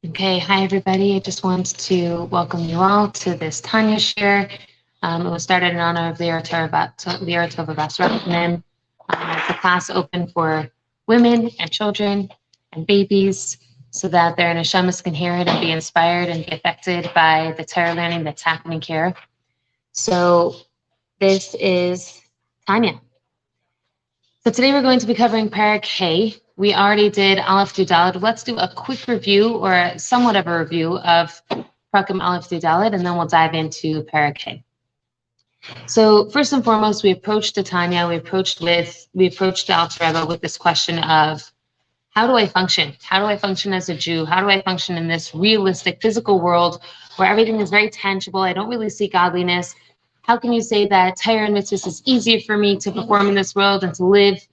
Okay, hi everybody. I just want to welcome you all to this Tanya share. It was started in honor of Lior Tova Bas Rabbanim. It's a class open for women and children and babies so that their neshamas can hear it and be inspired and be affected by the Torah learning that's happening here. So this is Tanya. So today we're going to be covering Parak Hay. We already did Aleph through Dalet. Let's do a quick review or somewhat of a review of Parakim Aleph through Dalet, and then we'll dive into Parak Hay. So first and foremost, we approached the Tanya, we approached the Alter Rebbe with this question of how do I function? How do I function as a Jew? How do I function in this realistic physical world where everything is very tangible? I don't really see godliness. How can you say that Torah and mitzvahs is easier for me to perform in this world and to live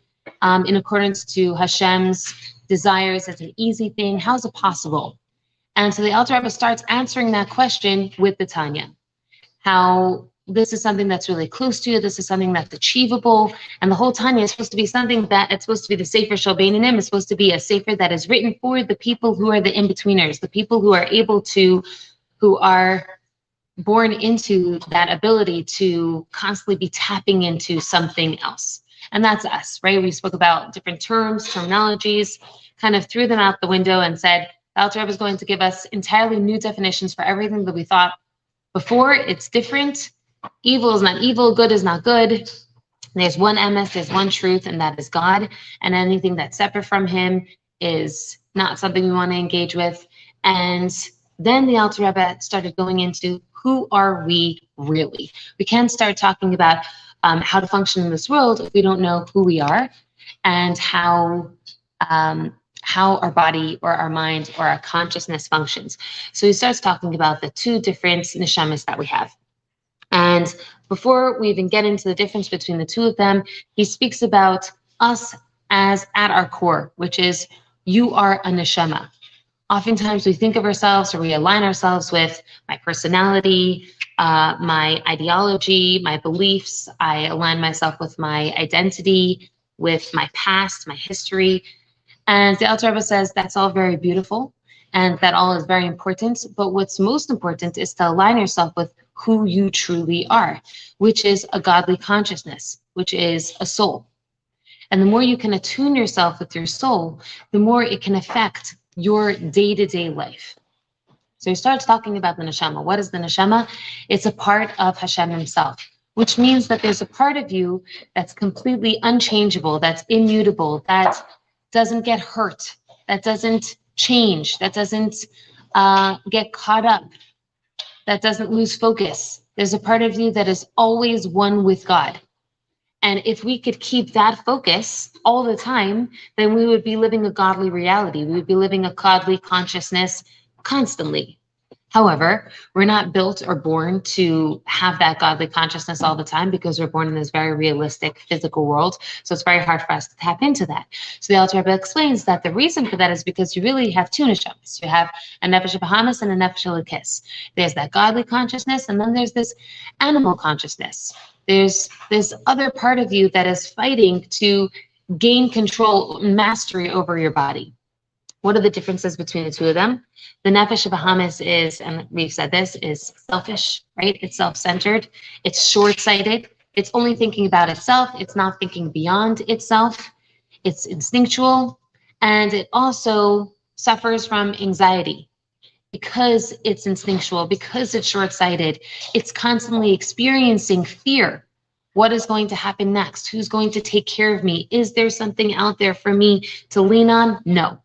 in accordance to Hashem's desires as an easy thing? How is it possible? And so the Alter Rebbe starts answering that question with the Tanya. How this is something that's really close to you, this is something that's achievable, and the whole Tanya is supposed to be something that it's supposed to be the Sefer Shel Beinanim, it's supposed to be a Sefer that is written for the people who are the in-betweeners, the people who are who are born into that ability to constantly be tapping into something else. And that's us, right? We spoke about different terms, terminologies, kind of threw them out the window and said, the Alter Rebbe is going to give us entirely new definitions for everything that we thought before. It's different. Evil is not evil, good is not good. There's one emes, there's one truth, and that is God. And anything that's separate from him is not something we want to engage with. And then the Alter Rebbe started going into who are we really? We can't start talking about how to function in this world if we don't know who we are and how our body or our mind or our consciousness functions. So he starts talking about the two different neshamas that we have. And before we even get into the difference between the two of them, he speaks about us as at our core, which is you are a neshama. Oftentimes we think of ourselves or we align ourselves with my personality, my ideology, my beliefs. I align myself with my identity, with my past, my history. And the Alter Rebbe says that's all very beautiful and that all is very important. But what's most important is to align yourself with who you truly are, which is a godly consciousness, which is a soul. And the more you can attune yourself with your soul, the more it can affect your day-to-day life. So he starts talking about the neshama. What is the neshama? It's a part of Hashem himself, which means that there's a part of you that's completely unchangeable, that's immutable, that doesn't get hurt, that doesn't change, that doesn't get caught up, that doesn't lose focus. There's a part of you that is always one with God. And if we could keep that focus all the time, then we would be living a godly reality. We would be living a godly consciousness constantly. However, we're not built or born to have that godly consciousness all the time because we're born in this very realistic physical world. So it's very hard for us to tap into that. So the Alter Rebbe explains that the reason for that is because you really have two neshamas. You have a nefesh bahamas and a nefesh elokis. There's that godly consciousness, and then there's this animal consciousness. There's this other part of you that is fighting to gain control, mastery over your body. What are the differences between the two of them? The nefesh bahamas is, and we've said this, is selfish, right? It's self-centered. It's short-sighted. It's only thinking about itself. It's not thinking beyond itself. It's instinctual. And it also suffers from anxiety. Because it's instinctual, because it's short-sighted, it's constantly experiencing fear. What is going to happen next? Who's going to take care of me? Is there something out there for me to lean on? No,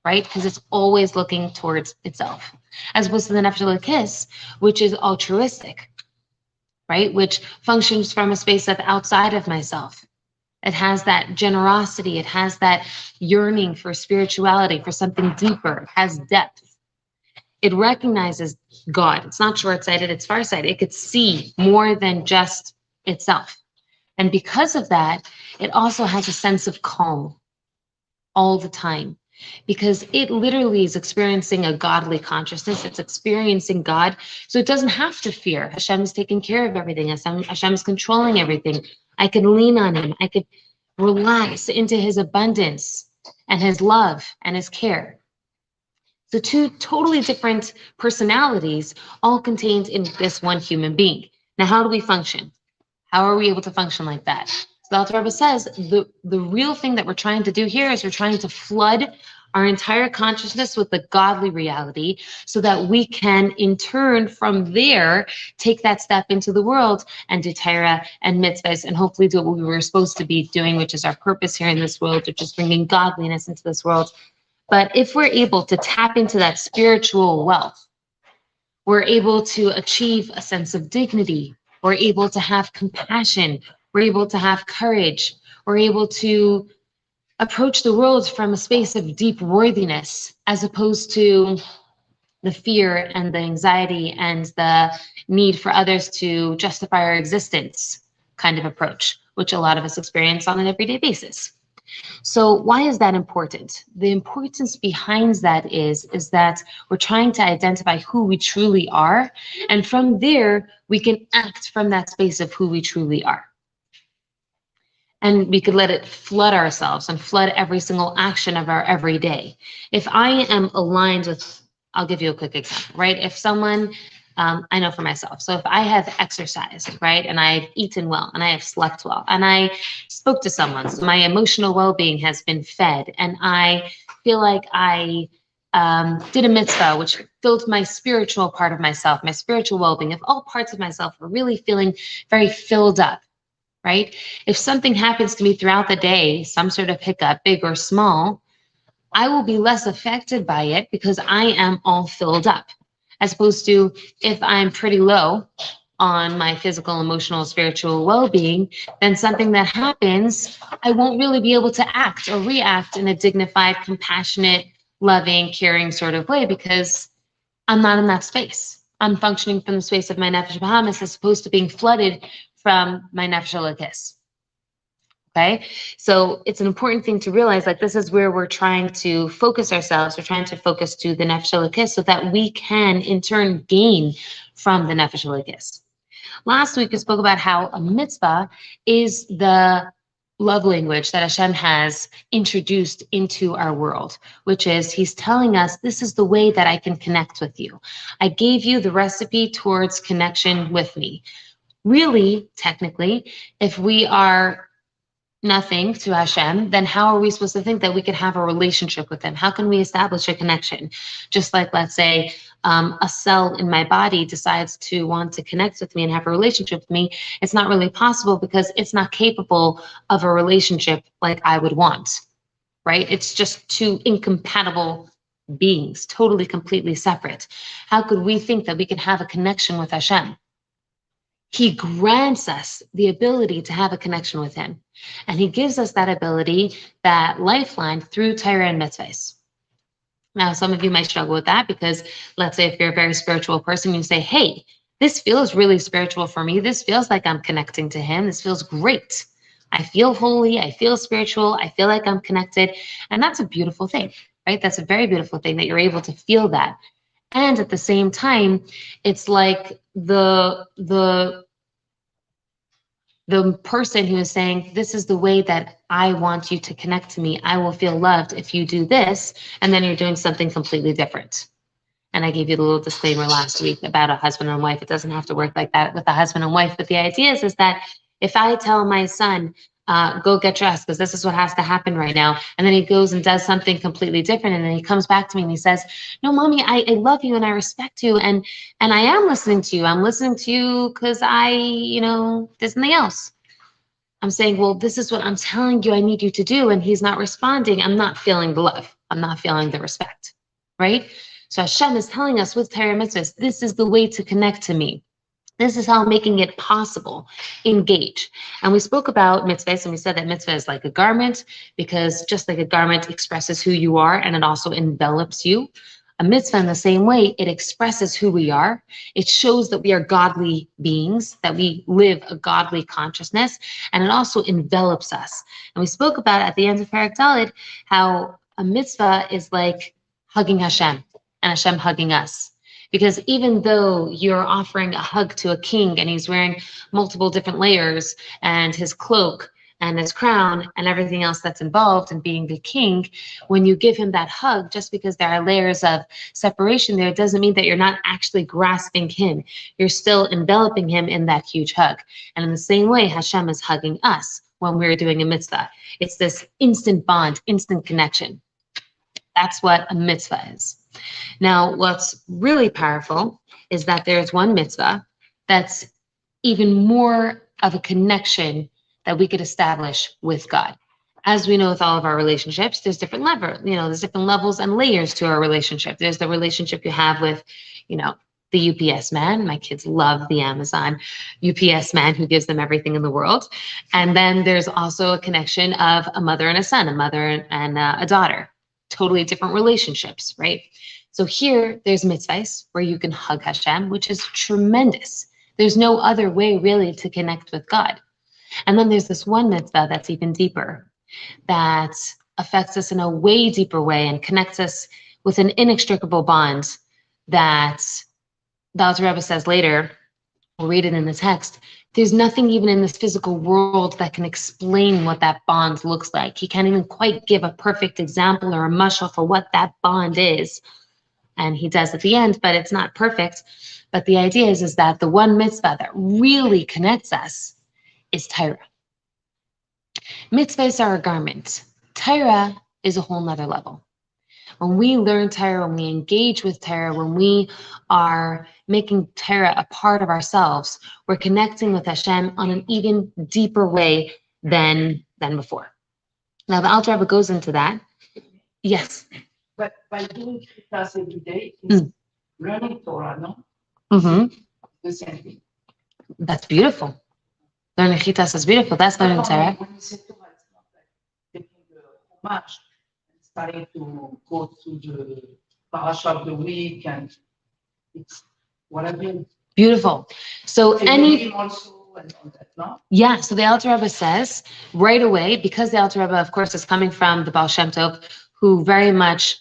right? Because it's always looking towards itself. As opposed to the nefesh elokis, which is altruistic, right? Which functions from a space that's outside of myself. It has that generosity. It has that yearning for spirituality, for something deeper. It has depth. It recognizes God. It's not short-sighted, it's far-sighted. It could see more than just itself. And because of that, it also has a sense of calm all the time because it literally is experiencing a godly consciousness. It's experiencing God. So it doesn't have to fear. Hashem is taking care of everything. Hashem is controlling everything. I can lean on him. I could relax into his abundance and his love and his care. So two totally different personalities, all contained in this one human being. Now, how do we function? How are we able to function like that? So the Alter Rebbe says the real thing that we're trying to do here is we're trying to flood our entire consciousness with the godly reality so that we can, in turn, from there, take that step into the world and do Torah and mitzvahs and hopefully do what we were supposed to be doing, which is our purpose here in this world, which is bringing godliness into this world. But if we're able to tap into that spiritual wealth, we're able to achieve a sense of dignity. We're able to have compassion. We're able to have courage. We're able to approach the world from a space of deep worthiness, as opposed to the fear and the anxiety and the need for others to justify our existence kind of approach, which a lot of us experience on an everyday basis. So why is that important? The importance behind that is that we're trying to identify who we truly are, and from there, we can act from that space of who we truly are. And we could let it flood ourselves and flood every single action of our everyday. If I am aligned with, I'll give you a quick example, right? If someone, I know for myself, so if I have exercised, right, and I've eaten well, and I have slept well, and I spoke to someone, so my emotional well-being has been fed, and I feel like I did a mitzvah, which filled my spiritual part of myself, my spiritual well-being, if all parts of myself are really feeling very filled up, right? If something happens to me throughout the day, some sort of hiccup, big or small, I will be less affected by it because I am all filled up. As opposed to if I'm pretty low on my physical, emotional, spiritual well-being, then something that happens, I won't really be able to act or react in a dignified, compassionate, loving, caring sort of way because I'm not in that space. I'm functioning from the space of my nefesh bahamis as opposed to being flooded from my nefesh elokis. Okay, so it's an important thing to realize, like, this is where we're trying to focus ourselves. We're trying to focus to the nefesh elokis so that we can in turn gain from the nefesh elokis. Last week we spoke about how a mitzvah is the love language that Hashem has introduced into our world, which is He's telling us, this is the way that I can connect with you. I gave you the recipe towards connection with me. Really, technically, if we are nothing to Hashem, then how are we supposed to think that we could have a relationship with Him? How can we establish a connection? Just like, let's say, a cell in my body decides to want to connect with me and have a relationship with me, it's not really possible because it's not capable of a relationship like I would want, right? It's just two incompatible beings, totally, completely separate. How could we think that we can have a connection with Hashem? He grants us the ability to have a connection with Him. And He gives us that ability, that lifeline, through Torah and mitzvahs. Now, some of you might struggle with that because, let's say, if you're a very spiritual person, you say, hey, this feels really spiritual for me. This feels like I'm connecting to Him. This feels great. I feel holy. I feel spiritual. I feel like I'm connected. And that's a beautiful thing, right? That's a very beautiful thing that you're able to feel that. And at the same time, it's like the person who is saying, this is the way that I want you to connect to me. I will feel loved if you do this. And then you're doing something completely different. And I gave you the little disclaimer last week about a husband and wife. It doesn't have to work like that with a husband and wife. But the idea is that if I tell my son, go get dressed because this is what has to happen right now, and then he goes and does something completely different, and then he comes back to me and he says, no, mommy, I love you and I respect you, and I am listening to you. I'm listening to you because there's something else. I'm saying, well, this is what I'm telling you I need you to do, and he's not responding. I'm not feeling the love. I'm not feeling the respect, right? So Hashem is telling us with Torah mitzvahs, this is the way to connect to me. This is how I'm making it possible. Engage. And we spoke about mitzvahs, and we said that mitzvah is like a garment, because just like a garment expresses who you are and it also envelops you, a mitzvah in the same way, it expresses who we are. It shows that we are godly beings, that we live a godly consciousness, and it also envelops us. And we spoke about at the end of Parak Daled how a mitzvah is like hugging Hashem and Hashem hugging us. Because even though you're offering a hug to a king and he's wearing multiple different layers and his cloak and his crown and everything else that's involved in being the king, when you give him that hug, just because there are layers of separation there, doesn't mean that you're not actually grasping him. You're still enveloping him in that huge hug. And in the same way, Hashem is hugging us when we're doing a mitzvah. It's this instant bond, instant connection. That's what a mitzvah is. Now, what's really powerful is that there's one mitzvah that's even more of a connection that we could establish with God. As we know with all of our relationships, there's different there's different levels and layers to our relationship. There's the relationship you have with, the UPS man. My kids love the Amazon UPS man who gives them everything in the world. And then there's also a connection of a mother and a son, a mother and a daughter. Totally different relationships, right? So here, there's mitzvahs where you can hug Hashem, which is tremendous. There's no other way really to connect with God. And then there's this one mitzvah that's even deeper, that affects us in a way deeper way and connects us with an inextricable bond that the Alter Rebbe says later, we'll read it in the text, there's nothing even in this physical world that can explain what that bond looks like. He can't even quite give a perfect example or a mashal for what that bond is. And he does at the end, but it's not perfect. But the idea is that the one mitzvah that really connects us is Torah. Mitzvahs are a garment. Torah is a whole nother level. When we learn Torah, when we engage with Torah, when we are making Torah a part of ourselves, we're connecting with Hashem on an even deeper way than before. Now, the Alter Rebbe goes into that. Yes? But by doing class every day, is learning Torah, no? Mm-hmm. The same thing. That's beautiful. Learning Chitas is beautiful. That's learning Torah. When you say Torah, it's not like taking the homage and starting to go through the parasha of the week, and it's what I mean. Beautiful. So any also and all that, no? Yeah, so the Alter Rebbe says right away, because the Alter Rebbe, of course, is coming from the Baal Shem Tov, who very much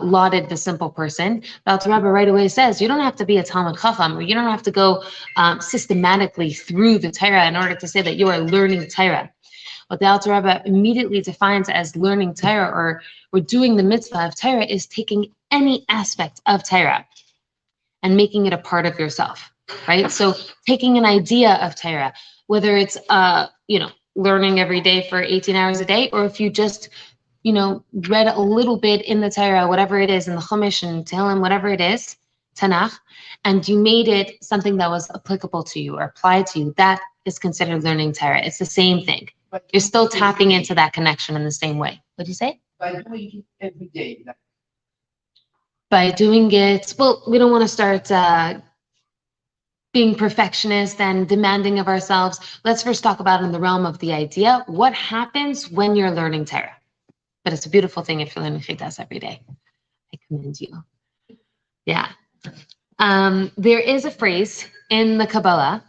lauded the simple person. The Alter Rebbe right away says, you don't have to be a Talmud Chacham, or you don't have to go systematically through the Torah in order to say that you are learning Torah. What the Alter Rebbe immediately defines as learning Torah or doing the mitzvah of Torah is taking any aspect of Torah and making it a part of yourself, right? So taking an idea of Torah, whether it's, learning every day for 18 hours a day, or if you just, read a little bit in the Torah, whatever it is, in the Chumash and Tehillim, whatever it is, Tanakh, and you made it something that was applicable to you or applied to you, that is considered learning Torah. It's the same thing. But you're still tapping into that connection in the same way. What do you say? By doing it every day. Like, by doing it, well, we don't want to start being perfectionist and demanding of ourselves. Let's first talk about in the realm of the idea, what happens when you're learning Torah? But it's a beautiful thing if you're learning Chitas every day. I commend you. Yeah. There is a phrase in the Kabbalah,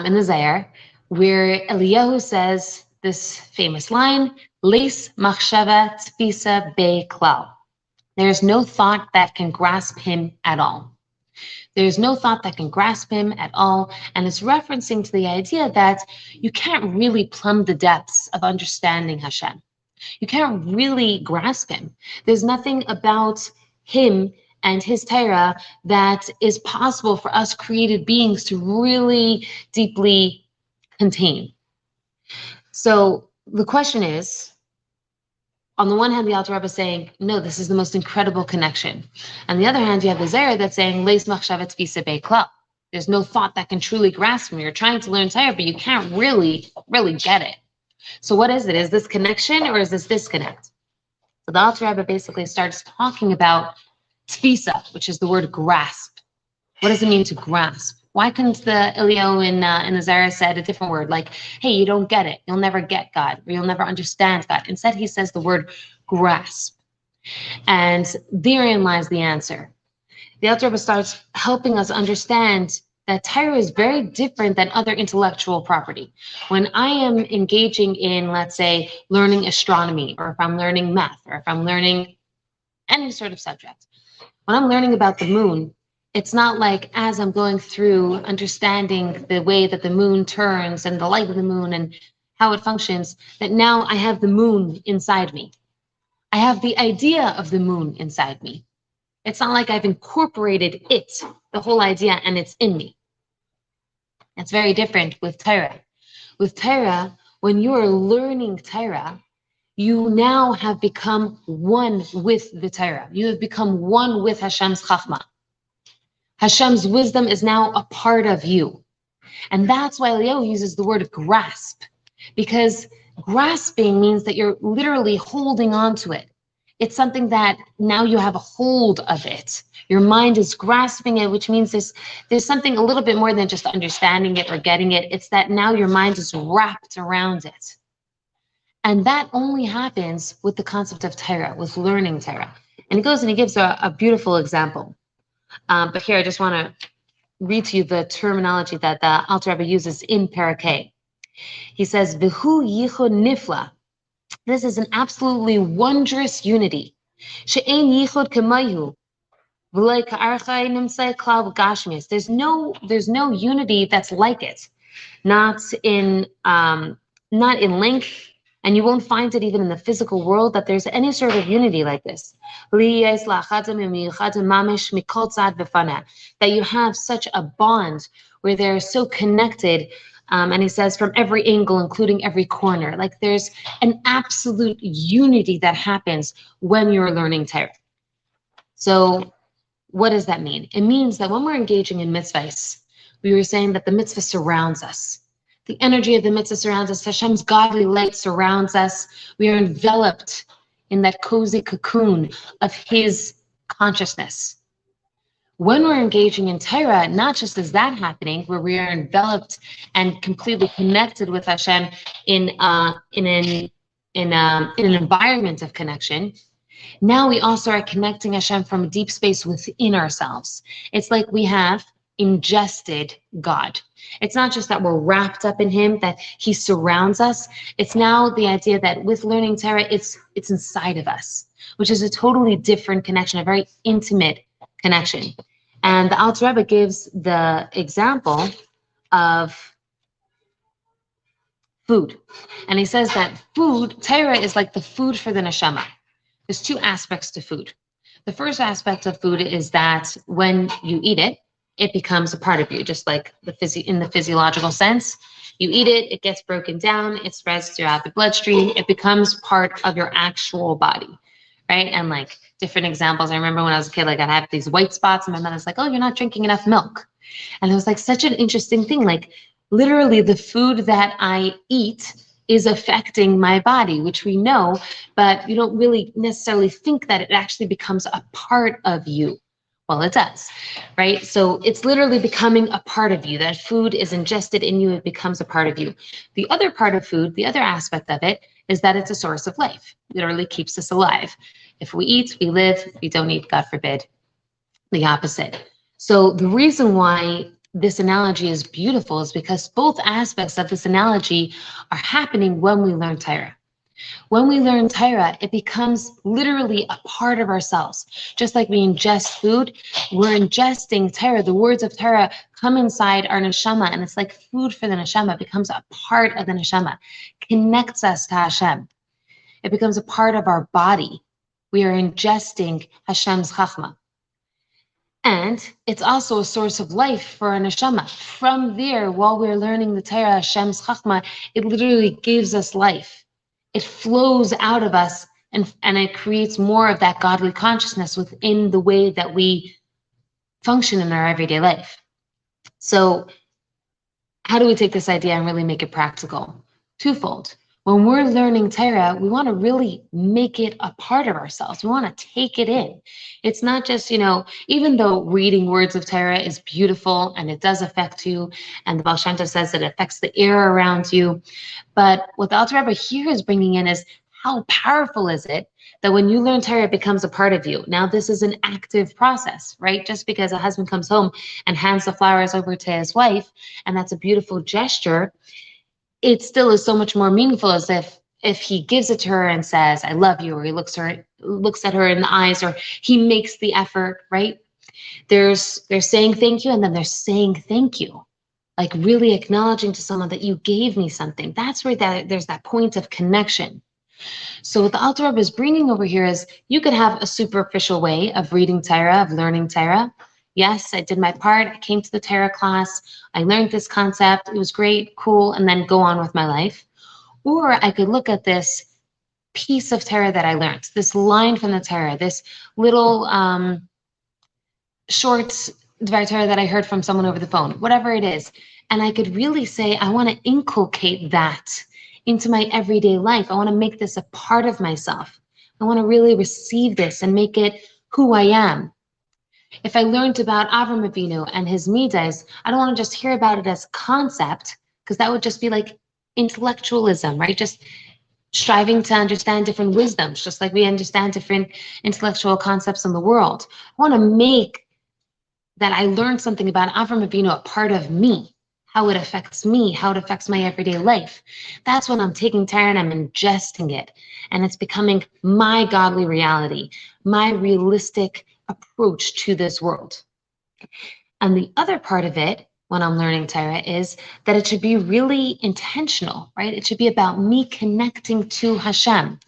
in the Zohar, where Eliyahu says this famous line, Leis machshava tfisa be klal. There's no thought that can grasp him at all. There's no thought that can grasp him at all. And it's referencing to the idea that you can't really plumb the depths of understanding Hashem. You can't really grasp him. There's nothing about him and his Torah that is possible for us created beings to really deeply contain. So the question is, on the one hand, the Alter Rebbe is saying, no, this is the most incredible connection. On the other hand, you have the Zohar that's saying, Leis machshavet tfisa be klal. There's no thought that can truly grasp him. You're trying to learn Torah, but you can't really get it. So what is it? Is this connection or is this disconnect? So the Alter Rebbe basically starts talking about tfisa, which is the word grasp. What does it mean to grasp? Why couldn't the Eliyahu in the Zohar said a different word, like, hey, you don't get it. You'll never get God, or you'll never understand God. Instead, he says the word grasp. And therein lies the answer. The Alter Rebbe starts helping us understand that Torah is very different than other intellectual property. When I am engaging in, let's say, learning astronomy, or if I'm learning math, or if I'm learning any sort of subject, when I'm learning about the moon, it's not like as I'm going through understanding the way that the moon turns and the light of the moon and how it functions, that now I have the moon inside me. I have the idea of the moon inside me. It's not like I've incorporated it, the whole idea, and it's in me. It's very different with Torah. With Torah, when you are learning Torah, you now have become one with the Torah. You have become one with Hashem's Chachma. Hashem's wisdom is now a part of you. And that's why Leo uses the word grasp, because grasping means that you're literally holding on to it. It's something that now you have a hold of it. Your mind is grasping it, which means there's something a little bit more than just understanding it or getting it. It's that now your mind is wrapped around it. And that only happens with the concept of Torah, with learning Torah. And he goes and he gives a beautiful example. But here I just want to read to you the terminology that the Alter Rebbe uses in Parakeh. He says, "V'hu yichud nifla." This is an absolutely wondrous unity. She'ein yichud k'mayu, v'lei ka'archai nimtzei klal b'gashmius. There's no unity that's like it. Not in length, and you won't find it even in the physical world, that there's any sort of unity like this. That you have such a bond where they're so connected, and he says from every angle, including every corner. Like there's an absolute unity that happens when you're learning Torah. So what does that mean? It means that when we're engaging in mitzvahs, we were saying that the mitzvah surrounds us. The energy of the mitzvah surrounds us. Hashem's godly light surrounds us. We are enveloped in that cozy cocoon of his consciousness. When we're engaging in Torah, not just is that happening, where we are enveloped and completely connected with Hashem in an environment of connection, now we also are connecting Hashem from a deep space within ourselves. It's like we have ingested God. It's not just that we're wrapped up in him, that he surrounds us. It's now the idea that with learning Torah, it's inside of us, which is a totally different connection, a very intimate connection. And the Alter Rebbe gives the example of food. And he says that Torah is like the food for the neshama. There's two aspects to food. The first aspect of food is that when you eat it, it becomes a part of you, just like in the physiological sense. You eat it, it gets broken down, it spreads throughout the bloodstream, it becomes part of your actual body, right? And like different examples, I remember when I was a kid, like I'd have these white spots and my mother's like, oh, you're not drinking enough milk. And it was like such an interesting thing, like literally the food that I eat is affecting my body, which we know, but you don't really necessarily think that it actually becomes a part of you. Well, it does, right? So it's literally becoming a part of you. That food is ingested in you, it becomes a part of you. The other part of food, the other aspect of it, is that it's a source of life. It literally keeps us alive. If we eat, we live. If we don't eat, God forbid, the opposite. So the reason why this analogy is beautiful is because both aspects of this analogy are happening when we learn Torah. When we learn Torah, it becomes literally a part of ourselves. Just like we ingest food, we're ingesting Torah. The words of Torah come inside our neshama, and it's like food for the neshama. It becomes a part of the neshama, connects us to Hashem. It becomes a part of our body. We are ingesting Hashem's chachma. And it's also a source of life for our neshama. From there, while we're learning the Torah, Hashem's chachma, it literally gives us life. It flows out of us, and it creates more of that godly consciousness within the way that we function in our everyday life. So how do we take this idea and really make it practical? Twofold. When we're learning Torah, we want to really make it a part of ourselves. We want to take it in. It's not just, even though reading words of Torah is beautiful and it does affect you, and the Baal Shem Tov says it affects the air around you, but what the Alter Rebbe here is bringing in is how powerful is it that when you learn Torah, it becomes a part of you. Now, this is an active process, right? Just because a husband comes home and hands the flowers over to his wife, and that's a beautiful gesture, it still is so much more meaningful as if he gives it to her and says, I love you, or he looks at her in the eyes, or he makes the effort, right? They're saying thank you, and then they're saying thank you. like really acknowledging to someone that you gave me something. That's where there's that point of connection. So what the Alter Rebbe is bringing over here is you could have a superficial way of reading Torah, of learning Torah. Yes, I did my part. I came to the Torah class. I learned this concept. It was great, cool, and then go on with my life. Or I could look at this piece of Torah that I learned, this line from the Torah, this little short Dvar Torah that I heard from someone over the phone, whatever it is. And I could really say, I want to inculcate that into my everyday life. I want to make this a part of myself. I want to really receive this and make it who I am. If I learned about Avram Avinu and his midas, I don't want to just hear about it as concept, because that would just be like intellectualism, right? Just striving to understand different wisdoms, just like we understand different intellectual concepts in the world. I want to make that I learned something about Avram Avinu a part of me, how it affects me, how it affects my everyday life. That's when I'm taking Torah and I'm ingesting it, and it's becoming my godly reality, my realistic approach to this world. And the other part of it, when I'm learning Torah, is that it should be really intentional, right? It should be about me connecting to Hashem.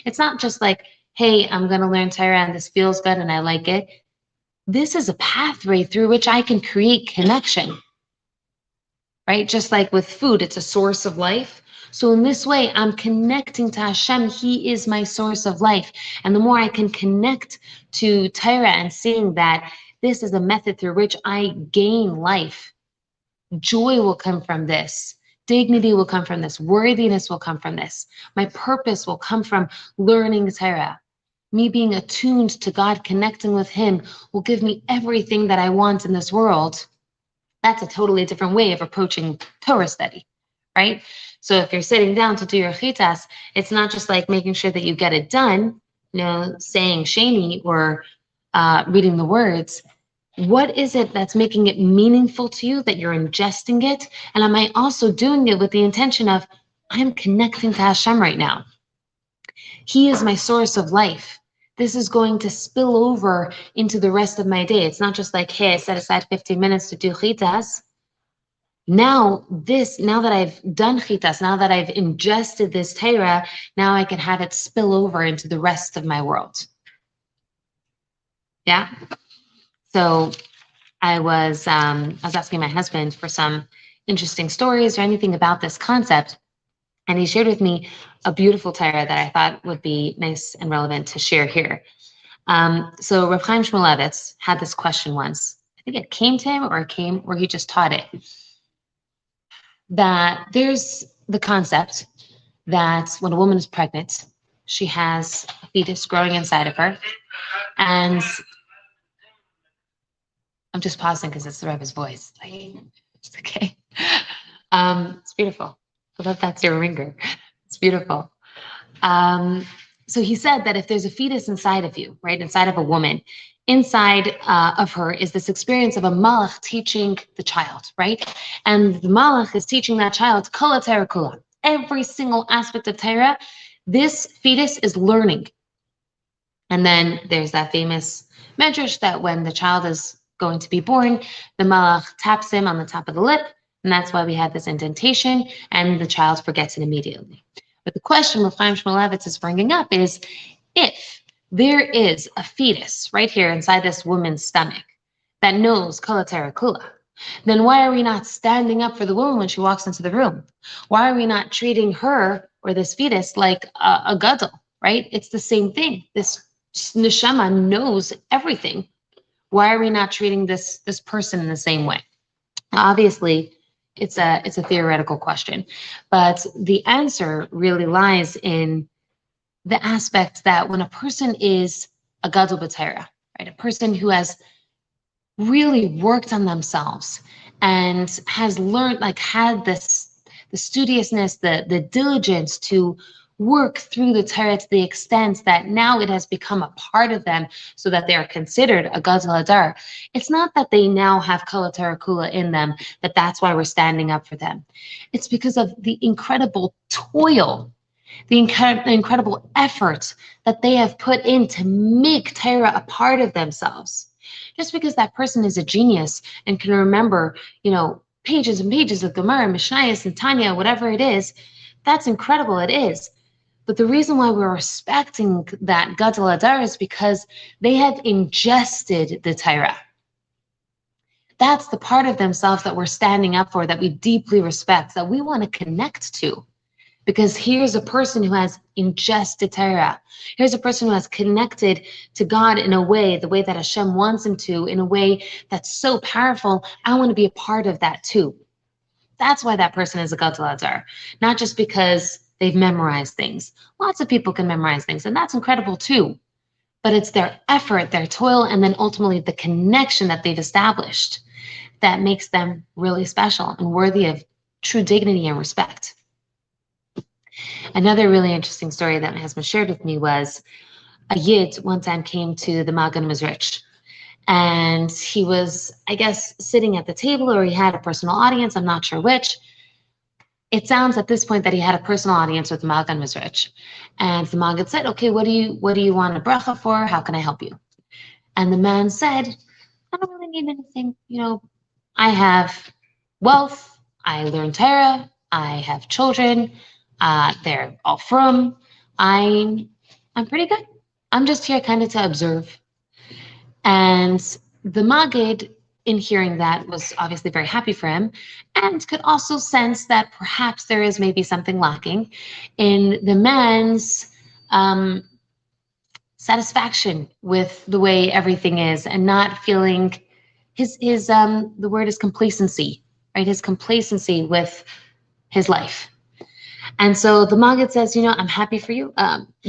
It's not just like, hey, I'm going to learn Torah and this feels good and I like it. This is a pathway through which I can create connection, right? Just like with food, it's a source of life. So in this way, I'm connecting to Hashem. He is my source of life. And the more I can connect to Torah and seeing that this is a method through which I gain life, joy will come from this. Dignity will come from this. Worthiness will come from this. My purpose will come from learning Torah. Me being attuned to God, connecting with Him, will give me everything that I want in this world. That's a totally different way of approaching Torah study, right? So if you're sitting down to do your chitas, it's not just like making sure that you get it done, saying sheni or reading the words. What is it that's making it meaningful to you, that you're ingesting it? And am I also doing it with the intention of, I'm connecting to Hashem right now. He is my source of life. This is going to spill over into the rest of my day. It's not just like, hey, I set aside 15 minutes to do chitas. Now that I've done chitas, now that I've ingested this Torah, now I can have it spill over into the rest of my world. Yeah? So I was asking my husband for some interesting stories or anything about this concept, and he shared with me a beautiful Torah that I thought would be nice and relevant to share here. So Rav Chaim Shmulevitz had this question once. I think it came to him or he just taught it. That there's the concept that when a woman is pregnant, she has a fetus growing inside of her, and I'm just pausing because it's the Rebbe's voice. Like, it's okay. It's beautiful. I love that's your ringer. It's beautiful. So he said that if there's a fetus inside of you, right, inside of a woman, inside of her is this experience of a malach teaching the child, right? And the malach is teaching that child kol Torah kula. Every single aspect of Torah, this fetus is learning. And then there's that famous medrash that when the child is going to be born, the malach taps him on the top of the lip, and that's why we have this indentation, and the child forgets it immediately. But the question Rav Chaim Shmulevitz is bringing up is, if there is a fetus right here inside this woman's stomach that knows kol Torah kula, then why are we not standing up for the woman when she walks into the room? Why are we not treating her or this fetus like a gadol, right? It's the same thing. This neshama knows everything. Why are we not treating this person in the same way? Now, obviously, it's a theoretical question, but the answer really lies in the aspect that when a person is a gadol b'Torah, right, a person who has really worked on themselves and has learned, like had the studiousness, the diligence to work through the Torah to the extent that now it has become a part of them so that they are considered a gadol hadar. It's not that they now have kol Torah kula in them, that's why we're standing up for them. It's because of the incredible toil, the incredible effort that they have put in to make Torah a part of themselves. Just because that person is a genius and can remember, pages and pages of Gemara, Mishnayos, and Tanya, whatever it is. That's incredible. It is. But the reason why we're respecting that Gadol Adar is because they have ingested the Torah. That's the part of themselves that we're standing up for, that we deeply respect, that we want to connect to. Because here's a person who has ingested Torah. Here's a person who has connected to God in a way, the way that Hashem wants him to, in a way that's so powerful. I want to be a part of that too. That's why that person is a Gadol Adar. Not just because they've memorized things. Lots of people can memorize things, and that's incredible too. But it's their effort, their toil, and then ultimately the connection that they've established that makes them really special and worthy of true dignity and respect. Another really interesting story that my husband shared with me was a Yid one time came to the Magen Mizrich, and he was, I guess, sitting at the table, or he had a personal audience, I'm not sure which. It sounds at this point that he had a personal audience with the Magen Mizrich. And the Magen said, okay, what do you want a bracha for? How can I help you? And the man said, I don't really need anything. I have wealth, I learn Torah, I have children, they're all from. I'm pretty good. I'm just here kind of to observe. And the Maggid, in hearing that, was obviously very happy for him, and could also sense that perhaps there is maybe something lacking in the man's satisfaction with the way everything is, and not feeling his the word is complacency, right? His complacency with his life. And so the Maggid says, I'm happy for you,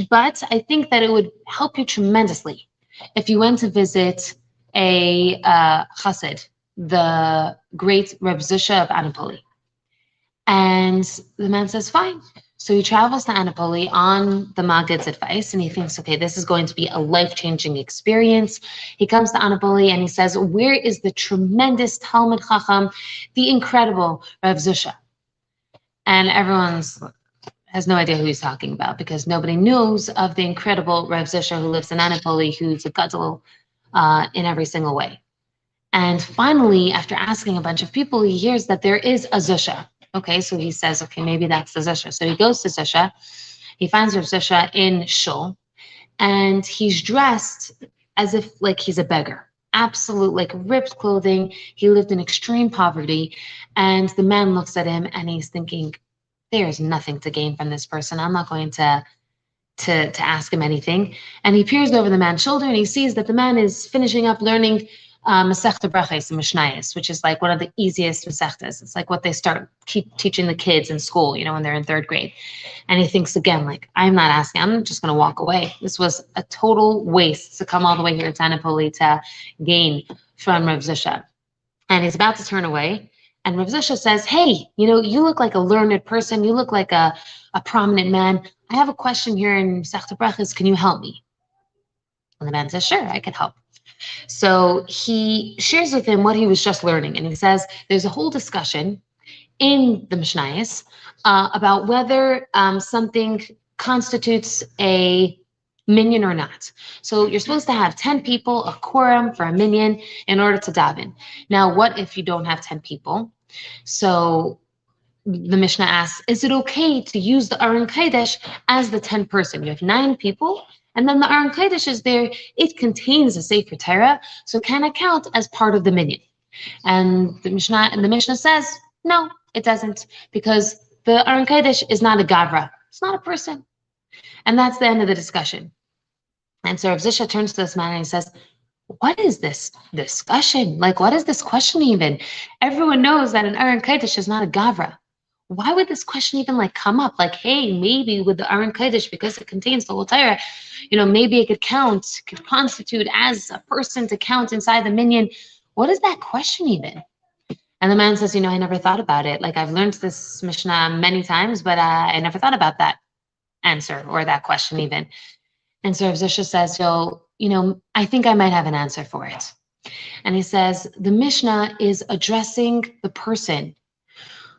but I think that it would help you tremendously if you went to visit a chassid, the great Reb Zusha of Anapoli. And the man says, fine. So he travels to Anapoli on the Maggid's advice, and he thinks, okay, this is going to be a life-changing experience. He comes to Anapoli and he says, where is the tremendous Talmid Chacham, the incredible Reb Zusha? And everyone has no idea who he's talking about, because nobody knows of the incredible Reb Zusha who lives in Anapoli, who's a gadol in every single way. And finally, after asking a bunch of people, he hears that there is a Zusha. Okay, so he says, okay, maybe that's the Zusha. So he goes to Zusha. He finds Reb Zusha in shul, and he's dressed as if like he's a beggar. Absolute, like ripped clothing. He lived in extreme poverty. And the man looks at him and he's thinking, there's nothing to gain from this person. I'm not going to ask him anything. And he peers over the man's shoulder and he sees that the man is finishing up learning Masechta Brachos and Mishnayos, which is like one of the easiest Masechtas. It's like what they keep teaching the kids in school, when they're in third grade. And he thinks again, like, I'm not asking, I'm just going to walk away. This was a total waste to come all the way here to Anapoli to gain from Reb Zusha. And he's about to turn away. And Reb Zusha says, hey, you look like a learned person. You look like a prominent man. I have a question here in Masechta Brachos. Can you help me? And the man says, sure, I can help. So he shares with him what he was just learning. And he says, there's a whole discussion in the Mishnayos about whether something constitutes a minyan or not. So you're supposed to have 10 people, a quorum for a minyan, in order to daven. Now, what if you don't have 10 people? So the Mishnah asks, is it okay to use the Aron Kodesh as the 10th person? You have 9 people, and then the Aron Kodesh is there. It contains a Sefer Torah, so can it count as part of the minyan? And the Mishnah says, no, it doesn't, because the Aron Kodesh is not a gavra. It's not a person. And that's the end of the discussion. And so Reb Zusha turns to this man and he says, what is this discussion? Like, what is this question even? Everyone knows that an Aron Kodesh is not a gavra. Why would this question even come up? Like, hey, maybe with the Aron Kodesh, because it contains the whole Torah, maybe it could constitute as a person to count inside the minyan. What is that question even? And the man says, I never thought about it. Like, I've learned this Mishnah many times, but I never thought about that answer or that question even. And so Reb Zusha says, I think I might have an answer for it. And he says, the Mishnah is addressing the person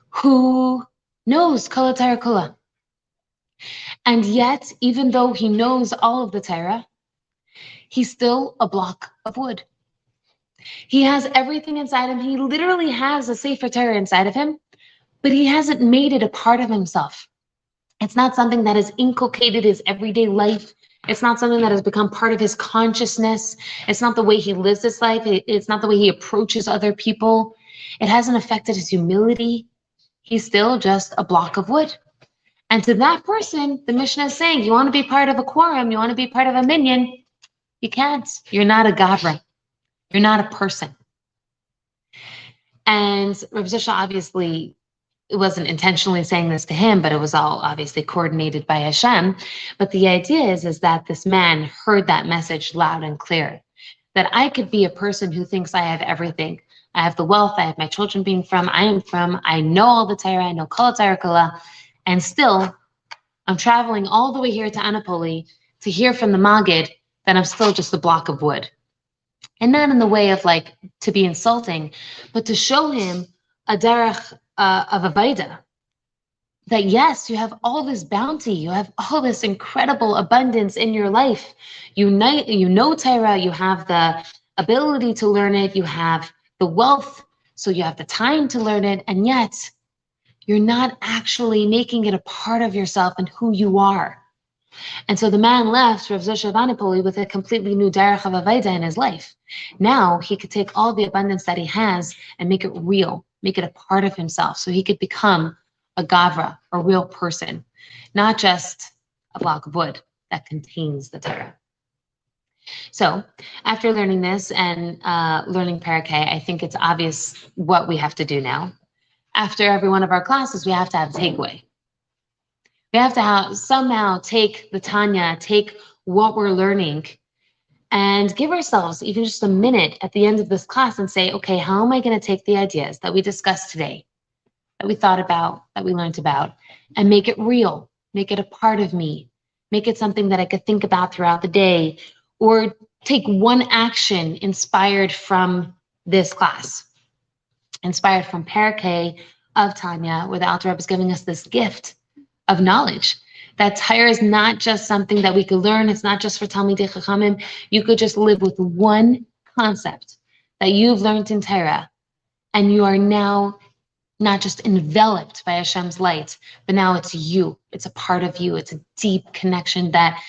who knows Kol HaTorah Kula. And yet, even though he knows all of the Torah, he's still a block of wood. He has everything inside him. He literally has a Sefer Torah inside of him, but he hasn't made it a part of himself. It's not something that has inculcated his everyday life. It's not something that has become part of his consciousness. It's not the way he lives his life. It's not the way he approaches other people. It hasn't affected his humility. He's still just a block of wood. And to that person, the Mishnah is saying, you want to be part of a quorum, you want to be part of a minyan, you can't. You're not a gavra. You're not a person. And Rav Zisha obviously, it wasn't intentionally saying this to him, but it was all obviously coordinated by Hashem. But the idea is that this man heard that message loud and clear, that I could be a person who thinks I have everything. I have the wealth, I have my children being from, I know all the Torah, I know Kol Torah Kula, and still I'm traveling all the way here to Annapolis to hear from the Maggid that I'm still just a block of wood. And not in the way of like to be insulting, but to show him a derech of Avaida. That yes, you have all this bounty, you have all this incredible abundance in your life. You know Torah, you have the ability to learn it, you have the wealth, so you have the time to learn it, and yet you're not actually making it a part of yourself and who you are. And so the man left Rav Zosha of Anipoli with a completely new derech of Avaida in his life. Now he could take all the abundance that he has and make it real, make it a part of himself, so he could become a gavra, a real person, not just a block of wood that contains the Torah. So after learning this and learning Parakeh, I think it's obvious what we have to do now. After every one of our classes, we have to have a takeaway. We have to somehow take the Tanya, take what we're learning, and give ourselves even just a minute at the end of this class and say, okay, how am I going to take the ideas that we discussed today, that we thought about, that we learned about, and make it real, make it a part of me, make it something that I could think about throughout the day, or take one action inspired from this class, inspired from Parakeh of Tanya, where the Alter Rebbe is giving us this gift of knowledge. That Torah is not just something that we could learn. It's not just for Talmidei Chachamim. You could just live with one concept that you've learned in Torah, and you are now not just enveloped by Hashem's light, but now it's you. It's a part of you. It's a deep connection that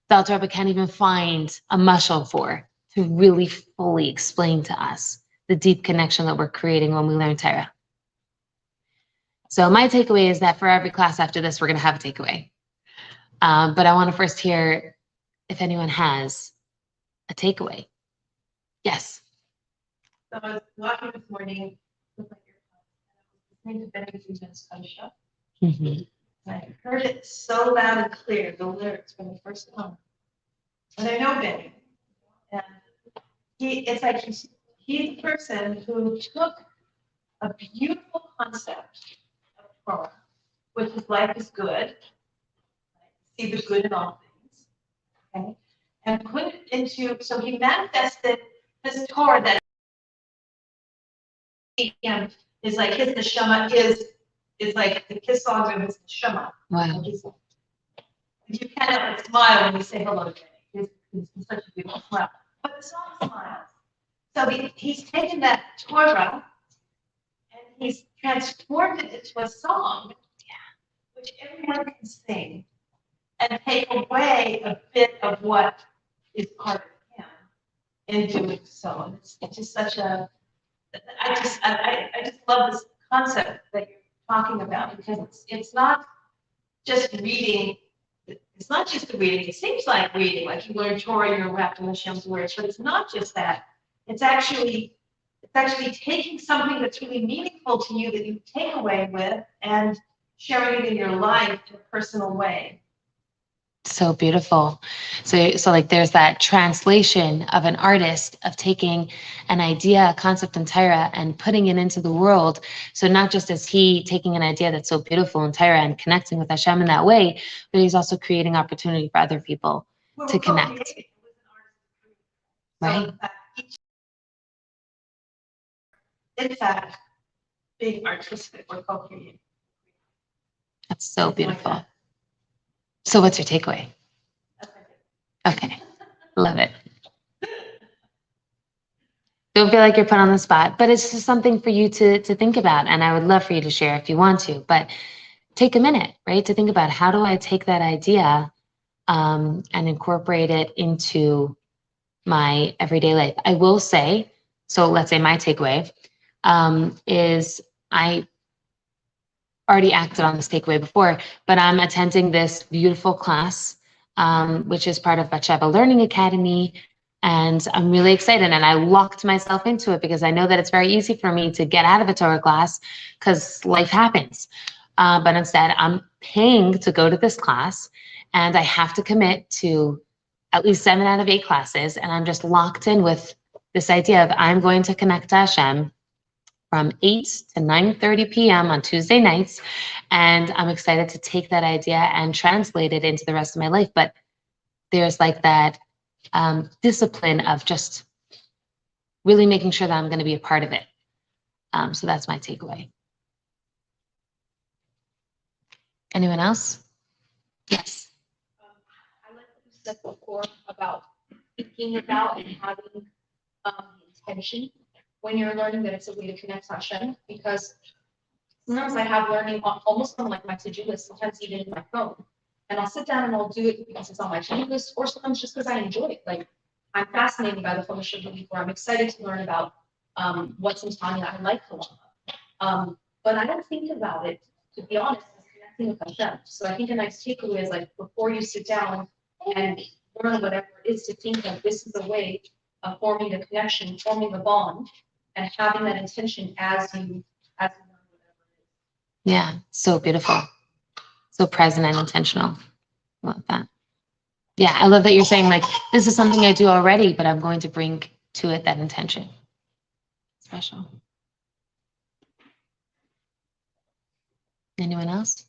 the Alter Rebbe can't even find a mashal for to really fully explain to us the deep connection that we're creating when we learn Torah. So my takeaway is that for every class after this, we're going to have a takeaway. But I want to first hear if anyone has a takeaway. Yes. So I was walking this morning with my earphones, and I was listening to Benny Friedman's Kosha. And I heard it so loud and clear, the lyrics from the first song. And I know Benny. And it's like he's the person who took a beautiful concept of Torah, which is life is good, see the good in all things, okay, and put it into, so he manifested this Torah that is like his neshama is like his songs are his neshama. Wow. You cannot smile when you say hello to Benny. It's such a beautiful smile. But the song smiles. So he's taken that Torah and he's transformed it into a song, which everyone can sing, and take away a bit of what is part of him in doing so. And it's just such a, I just love this concept that you're talking about, because it's not just reading. It's not just the reading. It seems like reading, like you learn Torah, you're wrapped in Hashem's words, but it's not just that. It's actually taking something that's really meaningful to you that you take away with and sharing it in your life in a personal way. So beautiful. So like there's that translation of an artist of taking an idea, a concept in Torah and putting it into the world. So not just is he taking an idea that's so beautiful in Torah and connecting with Hashem in that way, but he's also creating opportunity for other people to connect. Right. In fact, being artistic or co-creating. That's so beautiful. So what's your takeaway? Okay, love it. don't feel like you're put on the spot, but it's just something for you to think about. And I would love for you to share if you want to, but take a minute, right, to think about how do I take that idea and incorporate it into my everyday life. I will say, so let's say my takeaway is I already acted on this takeaway before, but I'm attending this beautiful class, which is part of Batsheva Learning Academy. And I'm really excited. And I locked myself into it because I know that it's very easy for me to get out of a Torah class because life happens. But instead, I'm paying to go to this class and I have to commit to at least 7 out of 8 classes. And I'm just locked in with this idea of I'm going to connect to Hashem from 8 to 9:30 p.m. on Tuesday nights. And I'm excited to take that idea and translate it into the rest of my life. But there's like that discipline of just really making sure that I'm going to be a part of it. So that's my takeaway. Anyone else? Yes. I like what you said before about thinking about and having intention when you're learning, that it's a way to connect to Hashem, because sometimes I have learning almost on like my to-do list, sometimes even in my phone. And I'll sit down and I'll do it because it's on my to-do list, or sometimes just because I enjoy it. Like, I'm fascinated by the Chumash of the week, where I'm excited to learn about what's in Tanya. I like Kalmenson. But I don't think about it, to be honest, as connecting with Hashem. So I think a nice takeaway is, like, before you sit down and learn whatever it is, to think that this is a way of forming a connection, forming a bond, and having that intention as you learn whatever it is. Yeah, so beautiful. So present and intentional. I love that. Yeah, I love that you're saying, like, this is something I do already, but I'm going to bring to it that intention. Special. Anyone else?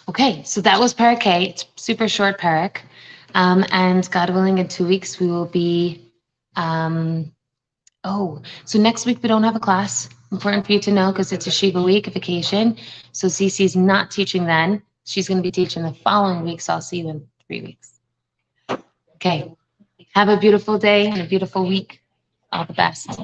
Okay, so that was Parak A. It's super short Parak. And God willing, in 2 weeks, we will be, so next week we don't have a class. Important for you to know because it's a Shiva week, a vacation. So Cece's not teaching then. She's going to be teaching the following week, so I'll see you in 3 weeks. Okay, have a beautiful day and a beautiful week. All the best.